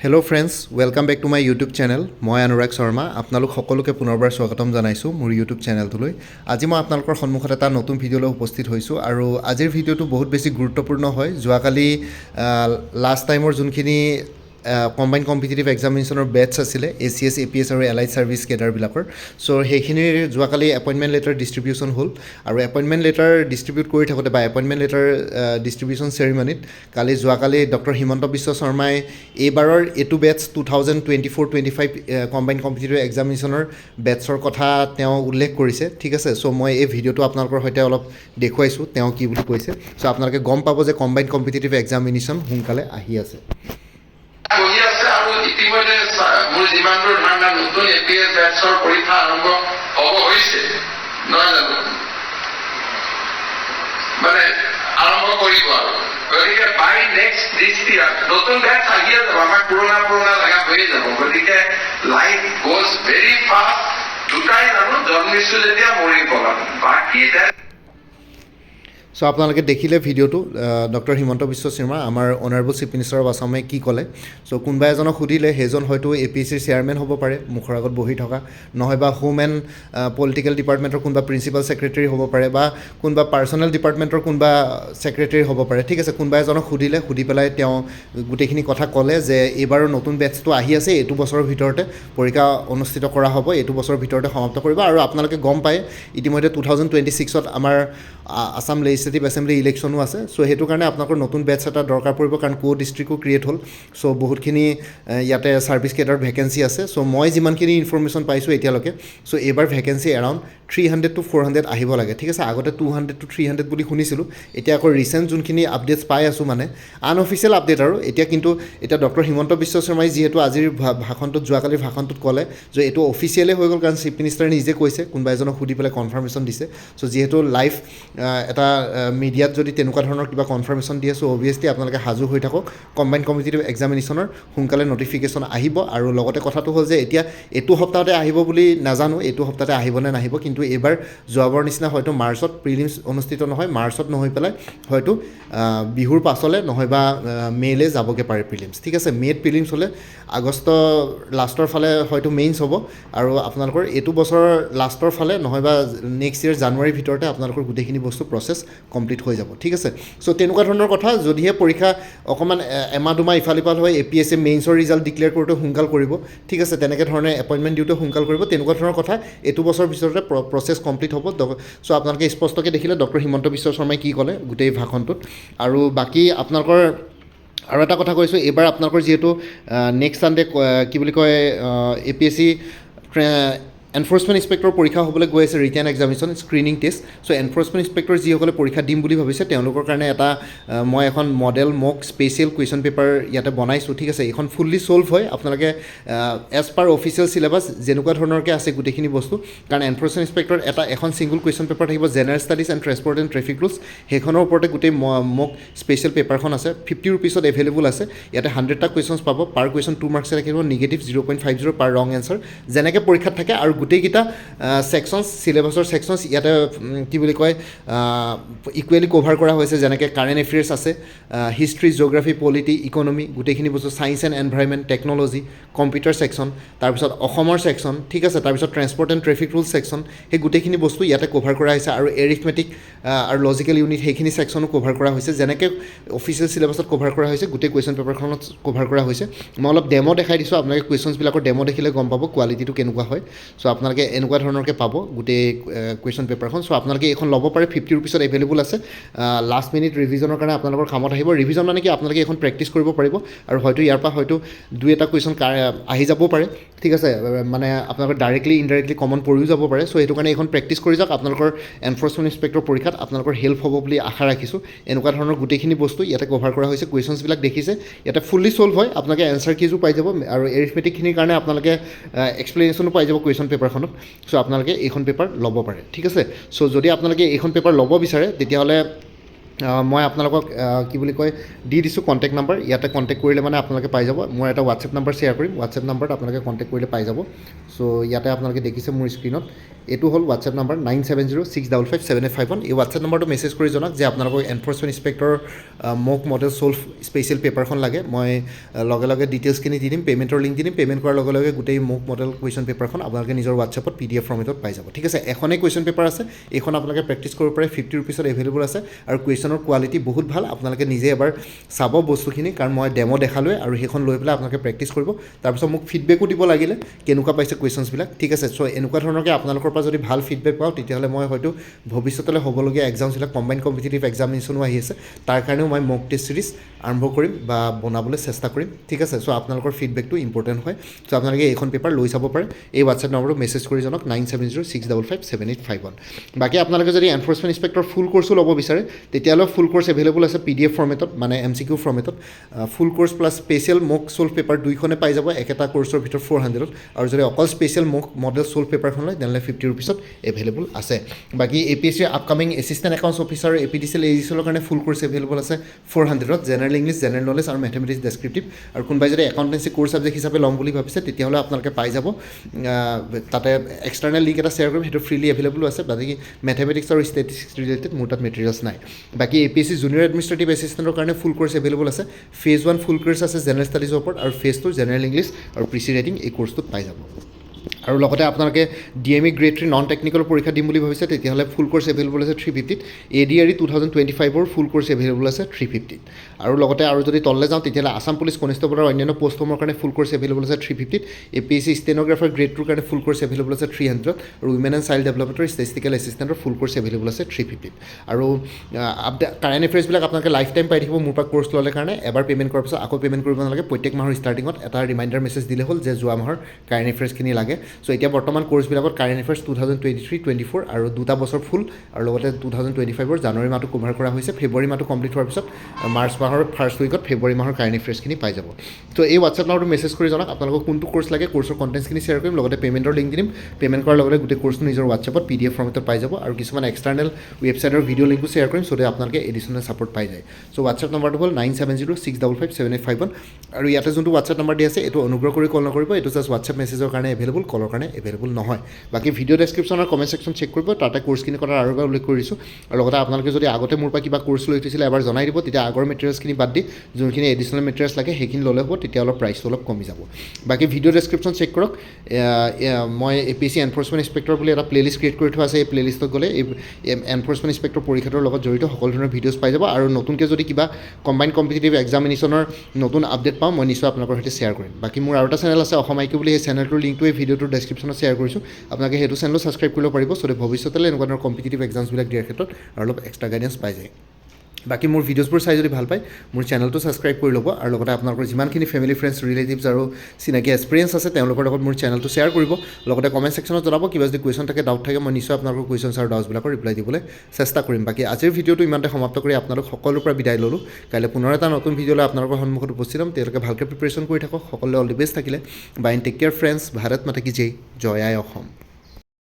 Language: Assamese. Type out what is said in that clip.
Hello' friends, welcome back to my YouTube channel. মই অনুৰাগ শৰ্মা। আপোনালোক সকলোকে পুনৰবাৰ স্বাগতম জনাইছোঁ মোৰ ইউটিউব চেনেলটোলৈ। আজি মই আপোনালোকৰ সন্মুখত এটা নতুন ভিডিঅ'লৈ উপস্থিত হৈছোঁ আৰু আজিৰ ভিডিঅ'টো বহুত বেছি গুৰুত্বপূৰ্ণ হয়। যোৱাকালি লাষ্ট টাইমৰ যোনখিনি কম্বাইন কম্পিটিটিভ এক্সামিনেশ্যনৰ বেটছ আছিলে ACS, APS আৰু এলাইড ছাৰ্ভিচ কেডাৰবিলাকৰ, চ' সেইখিনিৰ যোৱাকালি এপইণ্টমেণ্ট লেটাৰ ডিষ্ট্ৰিবিউশ্যন হ'ল আৰু এপইণ্টমেণ্ট লেটাৰ ডিষ্ট্ৰিবিউট কৰি থাকোঁতে বা এপইণ্টমেণ্ট লেটাৰ ডিষ্ট্ৰিবিউশ্যন চেৰিমনিত যোৱাকালি ডক্টৰ হিমন্ত বিশ্ব শৰ্মাই এইবাৰৰ এইটো বেটছ 2024-25 কম্বাইন কম্পিটিটিভ এক্সামিনেশ্যনৰ বেটছৰ কথা তেওঁ উল্লেখ কৰিছে। ঠিক আছে, চ' মই এই ভিডিঅ'টো আপোনালোকৰ সৈতে অলপ দেখুৱাইছোঁ তেওঁ কি বুলি কৈছে। চ' আপোনালোকে গম পাব যে কম্বাইন কম্পিটিটিভ এক্সামিনেশ্যন সোনকালে আহি আছে। ইতিমধ্যে মোৰ যিমানবোৰ ধাৰণা নতুন APS বেটছৰ পৰীক্ষা আৰম্ভ হ'ব হৈছে নহয় জানো, মানে আৰম্ভ কৰিব আৰু গতিকে বাই নেক্সট দিছ ইয়াৰ নতুন বেটছ আহিয়ে যাব, আমাৰ পুৰণা জেগা হৈয়ে যাব। গতিকে লাইফ গ'জ ভেৰি ফাষ্ট। দুটাই জানো জন্মিছোঁ যেতিয়া মৰি পলাম, বাকী চ' আপোনালোকে দেখিলে ভিডিঅ'টো ডক্টৰ হিমন্ত বিশ্ব শৰ্মা আমাৰ অনাৰেবল চিফ মিনিষ্টাৰ অফ আছামে কি ক'লে। চ' কোনোবা এজনক সুধিলে, সেইজন হয়তো APSCৰ চেয়াৰমেন হ'ব পাৰে, মুখৰ আগত বহি থকা, নহয় বা হোম এণ্ড পলিটিকেল ডিপাৰ্টমেণ্টৰ কোনোবা প্ৰিন্সিপাল ছেক্ৰেটেৰী হ'ব পাৰে বা কোনোবা পাৰ্চনেল ডিপাৰ্টমেণ্টৰ কোনোবা ছেক্ৰেটেৰী হ'ব পাৰে। ঠিক আছে, কোনোবা এজনক সুধিলে, সুধি পেলাই তেওঁ গোটেইখিনি কথা ক'লে যে এইবাৰৰ নতুন বেটছটো আহি আছে, এইটো বছৰৰ ভিতৰতে পৰীক্ষা অনুষ্ঠিত কৰা হ'ব, এইটো বছৰৰ ভিতৰতে সমাপ্ত কৰিব। আৰু আপোনালোকে গম পায় ইতিমধ্যে 2026ত আমাৰ আছাম লেজিছলেটিভ এছেম্বলি ইলেকশ্যনো আছে। চ' সেইটো কাৰণে আপোনালোকৰ নতুন বেটছ এটা দৰকাৰ পৰিব, কাৰণ ডিষ্ট্ৰিক্টো ক্ৰিয়েট হ'ল। চ' বহুতখিনি ইয়াতে ছাৰ্ভিচ কেডাৰ ভেকেঞ্চি আছে। চ' মই যিমানখিনি ইনফৰ্মেশ্যন পাইছোঁ এতিয়ালৈকে, চ' এইবাৰ ভেকেঞ্চি এৰাউণ্ড 300 to 400 আহিব লাগে। ঠিক আছে, আগতে 200 to 300 বুলি শুনিছিলোঁ। এতিয়া আকৌ ৰিচেণ্ট যোনখিনি আপডেটছ পাই আছোঁ, মানে আনঅফিচিয়েল আপডেট আৰু এতিয়া ডক্টৰ হিমন্ত বিশ্ব শৰ্মাই যিহেতু আজিৰ ভাষণটোত, যোৱাকালিৰ ভাষণটোত ক'লে যে এইটো অফিচিয়েলেই হৈ গ'ল, কাৰণ চিফ মিনিষ্টাৰে নিজে কৈছে, কোনোবা এজনক সুধি পেলাই কনফাৰ্মেশ্যন দিছে। চ' যিহেতু লাইভ এটা মিডিয়াত যদি তেনেকুৱা ধৰণৰ কিবা কনফাৰ্মেশ্যন দিয়ে, চ' অভিয়াছলি আপোনালোকে সাজু হৈ থাকক। কম্বাইন কম্পিটিটিভ এক্সামিনেশ্যনৰ সোনকালে নটিফিকেশ্যন আহিব। আৰু লগতে কথাটো হ'ল যে এতিয়া এইটো সপ্তাহতে আহিব বুলি নাজানো, এইটো সপ্তাহতে আহিব নে নাহিব, কিন্তু এইবাৰ যোৱাবাৰ নিচিনা হয়তো মাৰ্চত প্ৰিলিমছ অনুষ্ঠিত নহয়, মাৰ্চত নহৈ পেলাই হয়তো বিহুৰ পাছলৈ নহয় বা মে'লৈ যাবগৈ পাৰে প্ৰিলিমছ। ঠিক আছে, মে'ত প্ৰিলিমছ হ'লে আগষ্ট লাষ্টৰ ফালে হয়তো মেইনছ হ'ব, আৰু আপোনালোকৰ এইটো বছৰৰ লাষ্টৰ ফালে নহয় বা নেক্সট ইয়েৰ জানুৱাৰীৰ ভিতৰতে আপোনালোকৰ গোটেইখিনি বস্তু প্ৰচেছ কমপ্লিট হৈ যাব। ঠিক আছে, চ' তেনেকুৱা ধৰণৰ কথা। যদিহে পৰীক্ষা অকণমান এমাহ দুমাহ ইফাল সিফাল হয়, APSCয়ে মেইনছৰ ৰিজাল্ট ডিক্লেয়াৰ কৰোঁতে সোনকাল কৰিব। ঠিক আছে, তেনেকৈ ধৰণে এপইণ্টমেণ্ট দিওঁতে সোনকাল কৰিব। তেনেকুৱা ধৰণৰ কথা এইটো বছৰৰ ভিতৰতে প্ৰচেছ কমপ্লিট হ'ব। চ' আপোনালোকে স্পষ্টকৈ দেখিলে ডক্টৰ হিমন্ত বিশ্ব শৰ্মাই কি ক'লে গোটেই ভাষণটোত। আৰু বাকী আপোনালোকৰ আৰু এটা কথা কৈছোঁ, এইবাৰ আপোনালোকৰ যিহেতু নেক্সট ছানডে কি বুলি কয় APSC এনফৰ্চমেণ্ট ইনস্পেক্টৰ পৰীক্ষা হ'বলৈ গৈ আছে, ৰিটেন এক্সামিনেশ্যন স্ক্ৰিনিং টেষ্ট। চ' এনফৰ্চমেণ্ট ইনস্পেক্টৰ যিসকলে পৰীক্ষা দিম বুলি ভাবিছে, তেওঁলোকৰ কাৰণে মই এখন মডেল মক স্পেচিয়েল কুৱেশ্যন পেপাৰ ইয়াতে বনাইছোঁ। ঠিক আছে, এইখন ফুল্লি ছল্ভ হয়। আপোনালোকে এজ পাৰ অফিচিয়েল চিলেবাছ যেনেকুৱা ধৰণৰকৈ আছে গোটেইখিনি বস্তু, কাৰণ এনফৰ্চমেণ্ট ইনস্পেক্টৰ এখন ছিংগুল কুৱেশ্যন পেপাৰ থাকিব, general studies and transport and traffic rules. সেইখনৰ ওপৰতে গোটেই মক স্পেচিয়েল পেপাৰখন আছে, 50 rupeesত এভেইলেবল আছে। ইয়াতে 100টা কুৱেশ্যনছ পাব, পাৰ কুৱেশ্যন 2 মাৰ্কছে থাকিব, নিগেটিভ 0.50 পাৰ ৰং এনচাৰ, যেনেকৈ পৰীক্ষাত থাকে। আৰু গোটেইকেইটা ছেকশ্যনছ, চিলেবাছৰ ছেকশ্যনছ ইয়াতে কি বুলি কয় ইকুৱেলি কভাৰ কৰা হৈছে, যেনেকৈ কাৰেণ্ট এফেয়াৰ্ছ আছে, হিষ্ট্ৰী, জিঅ'গ্ৰাফী, পলিটি, ইকনমি, গোটেইখিনি বস্তু, science and environment, technology, computer section, তাৰপিছত অসমৰ ছেকশ্যন। ঠিক আছে, তাৰপিছত transport and traffic rules section, সেই গোটেইখিনি বস্তু ইয়াতে কভাৰ কৰা হৈছে। আৰু এৰিথমেটিক আৰু লজিকেল ইউনিট, সেইখিনি ছেকশ্যনো কভাৰ কৰা হৈছে, যেনেকৈ অফিচিয়েল চিলেবাছত কভাৰ কৰা হৈছে, গোটেই কুৱেশ্যন পেপাৰখনত কভাৰ কৰা হৈছে। মই অলপ ডেমো দেখাই দিছোঁ, আপোনালোকে কুৱেশ্যনছবিলাকৰ ডেমো দেখিলে গম পাব কোৱালিটিটো কেনেকুৱা হয়। চ' আপোনালোকে এনেকুৱা ধৰণৰকৈ পাব গোটেই কুৱেশ্যন পেপাৰখন। চ' আপোনালোকে এইখন ল'ব পাৰে, 50 rupeesত এভেইলেবল আছে। লাষ্ট মিনিট ৰিভিজনৰ কাৰণে আপোনালোকৰ কামত আহিব। ৰিভিজন মানে কি, আপোনালোকে এইখন প্ৰেক্টিছ কৰিব পাৰিব, আৰু হয়তো ইয়াৰ পৰা হয়তো 2-এটা কুৱেশ্যন আহি যাবও পাৰে। ঠিক আছে, মানে আপোনালোকৰ ডাইৰেক্টলি ইনডাইৰেক্টলি কমন পৰিও যাব পাৰে। চ' সেইটো কাৰণে এইখন প্ৰেক্টিছ কৰি যাওক, আপোনালোকৰ এনফৰ্চমেণ্ট ইনস্পেক্টৰ পৰীক্ষাত আপোনালোকৰ হেল্প হ'ব বুলি আশা ৰাখিছোঁ। এনেকুৱা ধৰণৰ গোটেইখিনি বস্তু ইয়াতে কভাৰ কৰা হৈছে। কুৱেশ্যনছবিলাক দেখিছে, ইয়াতে ফুল্লি ছল্ভ হয়। আপোনালোকে এনচাৰ কিজো পাই যাব, আৰু এৰিথমেটিকখিনিৰ কাৰণে আপোনালোকে এক্সপ্লেনেশ্যনো পাই যাব কুৱেশ্যন পেপাৰখনত। চ' আপোনালোকে এইখন পেপাৰ ল'ব পাৰে। ঠিক আছে, চ' যদি আপোনালোকে এইখন পেপাৰ ল'ব বিচাৰে, তেতিয়াহ'লে মই আপোনালোকক কি বুলি কয় দি দিছোঁ কণ্টেক্ট নাম্বাৰ ইয়াতে কণ্টেক্ট কৰিলে মানে আপোনালোকে পাই যাব মই এটা হোৱাটছএপ নাম্বাৰ শ্বেয়াৰ কৰিম হোৱাটছএপ নাম্বাৰত আপোনালোকে কণ্টেক্ট কৰিলে পাই যাব চ' ইয়াতে আপোনালোকে দেখিছে মোৰ স্ক্ৰীণত এইটো হ'ল হোৱাটছএপ নাম্বাৰ 9706557851 এই হোৱাটছএপ নাম্বাৰটো মেছেজ কৰি জনাওক যে আপোনালোকক এনফৰ্চমেণ্ট ইনস্পেক্টৰ মক মডেল ছল্ভ স্পেচিয়েল পেপাৰখন লাগে মই লগে লগে ডিটেইলছখিনি দি দিম পে'মেণ্টৰ লিংক দি দিম পে'মেণ্ট কৰাৰ লগে লগে গোটেই মক মডেল কুৱেশ্যন পেপাৰখন আপোনালোকে নিজৰ হোৱাটছএপত PDF ফৰ্মেটত পাই যাব ঠিক আছে এখনেই কুৱেশ্যন পেপাৰ আছে এইখন আপোনালোকে প্ৰেক্টিছ কৰিব পাৰে 50 ৰুপিছত এভেইলেবল আছে আৰু কুৱেশ্যনৰ কোৱালিটি বহুত ভাল আপোনালোকে নিজে এবাৰ চাব বস্তুখিনি কাৰণ মই ডেমো দেখালোৱে আৰু সেইখন লৈ পেলাই আপোনালোকে প্ৰেক্টিছ কৰিব তাৰপিছত মোক ফিডবেকো দিব লাগিলে কেনেকুৱা পাইছে কুৱেশ্যনছবিলাক ঠিক আছে চ' এনেকুৱা ধৰণৰকৈ আপোনালোকৰ পৰা যদি ভাল ফিডবেক পাওঁ তেতিয়াহ'লে মই হয়তো ভৱিষ্যতলৈ হ'বলগীয়া এক্সামছবিলাক কম্বাইন কম্পিটিটিভ এক্সামিনেশ্যনো আহি আছে তাৰ কাৰণেও মই মক টেষ্ট চিৰিজ আৰম্ভ কৰিম বা বনাবলৈ চেষ্টা কৰিম ঠিক আছে চ' আপোনালোকৰ ফিডবেকটো ইম্পৰ্টেণ্ট হয় চ' আপোনালোকে এইখন পেপাৰ লৈ চাব পাৰে এই হোৱাটছএপ নম্বৰটো মেছেজ কৰি জনাওক 9706557851 বাকী আপোনালোকে যদি এনফৰ্চমেণ্ট ইনস্পেক্টৰ ফুল কোৰ্চো ল'ব বিচাৰে তেতিয়াহ'লে ফুল কোৰ্চ এভেইলেবল আছে PDF ফৰ্মেটত মানে MCQ ফৰ্মেটত ফুল কোৰ্চ প্লাছ স্পেচিয়েল মক ছল্ভ পেপাৰ দুইখনে পাই যাব একেটা কোৰ্চৰ ভিতৰত 400ত আৰু যদি অকল স্পেচিয়েল মক মডেল ছল্ভ পেপাৰখন লয় তেনেহ'লে 50 ৰুপিছত এভেইলেবল আছে বাকী APSCৰ upcoming assistant accounts officer APDCL AGCলৰ কাৰণে ফুল কোৰ্চ এভেইলেবল আছে 400ত জেনেৰেল ইংলিছ জেনেৰেল নলেজ আৰু মেথমেটিক্স ডেছক্ৰিপটিভ আৰু কোনোবাই যদি একাউণ্টেঞ্চি কোৰ্চ ছাবজেক্ট হিচাপে ল'ম বুলি ভাবিছে তেতিয়াহ'লে আপোনালোকে পাই যাব তাতে এক্সটাৰ্নেল লিংক এটা শ্বেয়াৰ কৰিম সেইটো ফ্ৰীলি এভেইলেবল আছে বাকী মেথমেটিক্স আৰু ষ্টেটিষ্টিক্স ৰিলেটেড মোৰ তাত মেটেৰিয়েলছ নাই বাকী APSC জুনিয়ৰ এডমিনিষ্ট্ৰেটিভ এছিষ্টেণ্টৰ কাৰণে ফুল কোৰ্চ এভেইলেবল আছে ফেজ 1 ফুল কোৰ্চ আছে জেনেৰেল ষ্টাডিজৰ ওপৰত আৰু ফেজ 2 জেনেৰেল ইংলিছ আৰু প্ৰিচি ৰাইটিং এই কোৰ্চটোত পাই যাব আৰু লগতে আপোনালোকে DME গ্ৰেড 3 নন টেকনিকেল পৰীক্ষা দিম বুলি ভাবিছে তেতিয়াহ'লে ফুল কোৰ্চ এভেইলেবল আছে 350ত ADRE 2025ৰ ফুল কোৰ্চ এভেইলেবল আছে 350ত আৰু লগতে আৰু যদি তললৈ যাওঁ তেতিয়াহ'লে আছাম পুলিচ কনষ্টেবল আৰু অন্যান্য পষ্টসমূহৰ কাৰণে ফুল কোৰ্চ এভেইলেবল আছে 350ত APSC ষ্টেন'গ্ৰাফাৰ গ্ৰেড 2ৰ কাৰণে ফুল কোৰ্চ এভেইলেবল আছে 300ত আৰু উইমেন এণ্ড চাইল্ড ডেভেলপমেণ্টৰ ষ্টেটিষ্টিকেল এছিষ্টেণ্টৰ ফুল কোৰ্চ এভেইলেবল আছে 350ত আৰু কাৰেণ্ট এফেয়াৰ্ছবিলাক আপোনালোকে লাইফ টাইম পাই থাকিব মোৰ পৰা কোৰ্চ ল'লে কাৰণে এবাৰ পে'মেণ্ট কৰাৰ পিছত আকৌ পে'মেণ্ট কৰিব নালাগে প্ৰত্যেক মাহৰ ষ্টাৰ্টিঙত এটা ৰিমাইণ্ডাৰ মেছেজ দিলে হ'ল যে যোৱা মাহৰ কাৰেণ্ট এফেয়াৰ্ছখিনি লাগে চ' এতিয়া বৰ্তমান কোৰ্চবিলাকত কাৰেণ্ট এফেয়াৰ্ছ 2023-24 আৰু 2টা বছৰ ফুল আৰু লগতে 2025ৰ জানুৱাৰী মাহটো কভাৰ কৰা হৈছে ফেব্ৰুৱাৰী মাহটো কমপ্লিট হোৱাৰ পিছত মাৰ্চ মাহৰ ফাৰ্ষ্ট উইকত ফেব্ৰুৱাৰী মাহৰ কাৰেণ্ট এফেয়াৰ্ছখিনি পাই যাব ত' এই হোৱাটছএপ নম্বৰটো মেছেজ কৰি জনাওক আপোনালোকক কোনটো কোৰ্চ লাগে কোৰ্চৰ কণ্টেণ্টছখিনি শ্বেয়াৰ কৰিম লগতে পে'মেণ্টৰ লিংক দিম পে'মেণ্ট কৰাৰ লগতে গোটেই কোৰ্চটো নিজৰ হোৱাটছএপত PDF ফৰ্মেটত পাই যাব আৰু কিছুমান এক্সটাৰ্নেল ৱেবছাইটৰ ভিডিঅ' লিংকো শ্বেয়াৰ কৰিম চ' আপোনালোকে এডিশ্যনেল ছাপৰ্ট পাই যায় চ' হোৱাটছএপ নম্বৰটো হ'ল 9706557851 আৰু ইয়াতে যোনটো হোৱাটছএপ নম্বৰ দি আছে এইটো অনুগ্ৰহ কৰি কল নকৰিব এইটো জাষ্ট হোৱাটছএপ মেছেজৰ কাৰণে এভেইলেবল কলৰ কাৰণে এভেইলেবল নহয় বাকী ভিডিঅ' ডেছক্ৰিপশ্যন আৰু কমেণ্ট ছেকশ্যন চেক কৰিব তাতে কোৰ্চখিনি কথা আৰু এবাৰ উল্লেখ কৰিছোঁ আৰু লগতে আপোনালোকে যদি আগতে মোৰ পৰা কিবা কোৰ্চ লৈ উঠিছিলে এবাৰ জনাই দিব তেতিয়া আগৰ মেটেৰিয়েলছখিনি বাদ দি যোনখিনি এডিশ্যনেল মেটেৰিয়েলছ লাগে সেইখিনি ল'লে হ'ব তেতিয়া অলপ প্ৰাইচটো অলপ কমি যাব বাকী ভিডিঅ' ডেছক্ৰিপশ্যন চেক কৰক মই APSC এনফৰ্চমেণ্ট ইনস্পেক্টৰ বুলি এটা প্লেলিষ্ট ক্ৰিয়েট কৰি থোৱা আছে এই প্লেলিষ্টত গ'লে এই এনফৰ্চমেণ্ট ইনস্পেক্টৰ পৰীক্ষাটোৰ লগত জড়িত সকলো ধৰণৰ ভিডিঅ'ছ পাই যাব আৰু নতুনকৈ যদি কিবা কম্বাইন কম্পিটিটিভ এক্সামিনেশ্যনৰ নতুন আপডেট পাওঁ মই নিশ্চয় আপোনালোকৰ সৈতে শ্বেয়াৰ কৰিম বাকী মোৰ আৰু এটা চেনেল আছে অসম IQ বুলি সেই চেনেলটোৰ লিংকটো এই ভিডিঅ'টোৰ ডেছক্ৰিপশ্যনত শ্বেয়াৰ কৰিছোঁ আপোনালোকে সেইটো চেনেলো ছাবস্ক্ৰাইব কৰিব পাৰিব চ' ভৱিষ্যতলৈ এনেকুৱা ধৰণৰ কম্পিটিটিভ এক্সামছবিলাক দিয়াৰ ক্ষেত্ৰত আৰু অলপ এক্সট্ৰা গাইডেঞ্চ পাই যায় বাকী মোৰ ভিডিঅ'ছবোৰ চাই যদি ভাল পায় মোৰ চেনেলটো ছাবস্ক্ৰাইব কৰি ল'ব আৰু লগতে আপোনালোকৰ যিমানখিনি ফেমিলি ফ্ৰেণ্ডছ ৰিলেটিভছ আৰু চিনাকি এক্সপিৰিয়েঞ্চ আছে তেওঁলোকৰ লগত মোৰ চেনেলটো শ্বেয়াৰ কৰিব লগতে কমেণ্ট ছেকশ্যনত জনাব কিবা যদি কুৱেশ্যন থাকে ডাউট থাকে মই নিশ্চয় আপোনালোকৰ কুৱেশ্যনছ আৰু ডাউটছবিলাকৰ ৰিপ্লাই দিবলৈ চেষ্টা কৰিম বাকী আজিৰ ভিডিঅ'টো ইমানতে সমাপ্ত কৰি আপোনালোক সকলোৰ পৰা বিদায় ল'লোঁ কাইলৈ পুনৰ এটা নতুন ভিডিঅ'লৈ আপোনালোকৰ সন্মুখত উপস্থিত হ'ম তেওঁলোকে ভালকৈ প্ৰিপেৰেশ্যন কৰি থাকক সকলোৱে অল দি বেষ্ট থাকিলে bye and take care friends Bharat মাতা কি জয় আই অসম